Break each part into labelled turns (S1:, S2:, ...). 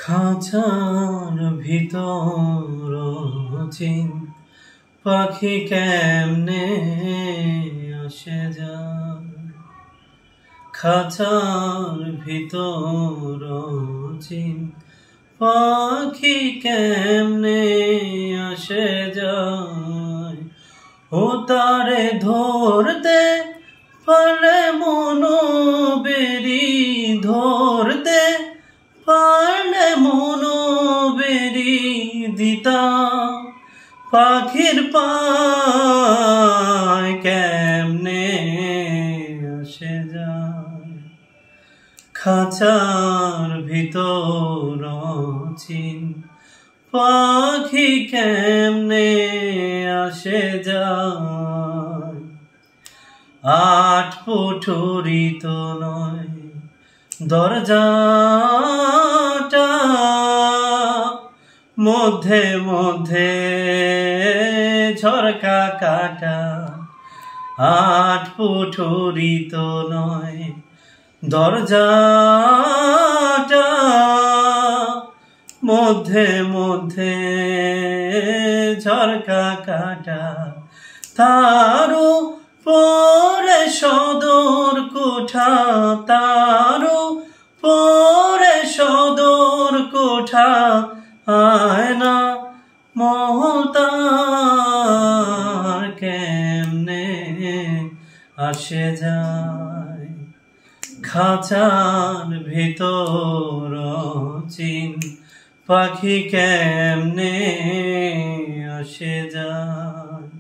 S1: খাঁচার ভিতর চিন পাখি কেমনে আসে যায়। খাঁচার ভিতর চিন পাখি কেমনে আসে যায়। ও তারে ধরতে পারলে মনো বেরি, ধরতে পারলে মনো বেরি দিতাম পাখির পায় কেমনে আসে যায়। খাঁচার ভিতর চিন পাখি কেমনে আসে যায়। 8 পুঠুরি তো নয় দরজাটা, মধ্যে মধ্যে ঝরকা কাটা। 8 পুঠুরি তো নয় দরজাটা, মধ্যে মধ্যে ঝরকা কাটা। তারও পরে সদর কোঠা, তারও পরে সদর কোঠা। আয়না মহতার কেমনে আসে যায়। খাঁচার ভিতর চিন পাখি কেমনে আসে যায়।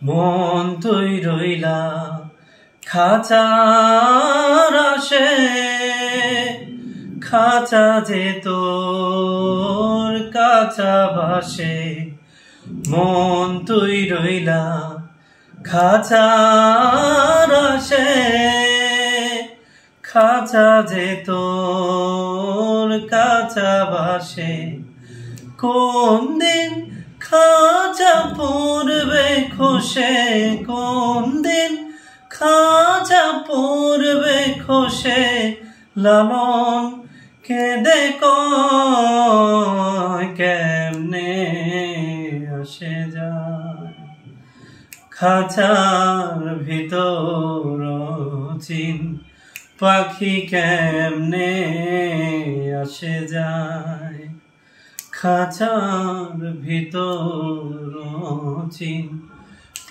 S1: মন তুই রইলা খাঁচার আসে, খাঁচা যে তোর কাঁচা ভাসে। মন তুই রইলা খাঁচার আসে, খাঁচা যে তোর কাঁচা ভাসে। কোন দিন খাঁচা পড়বে খসে, কোন দিন খাঁচা পড়বে খসে। লালন কেঁদে কয় কেমনে আসে যায়। খাঁচার ভিতর চিন পাখি কেমনে আসে যায়। খাঁচার ভিতর চিন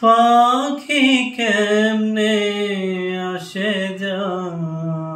S1: পাখি কেমনে আসে যায়।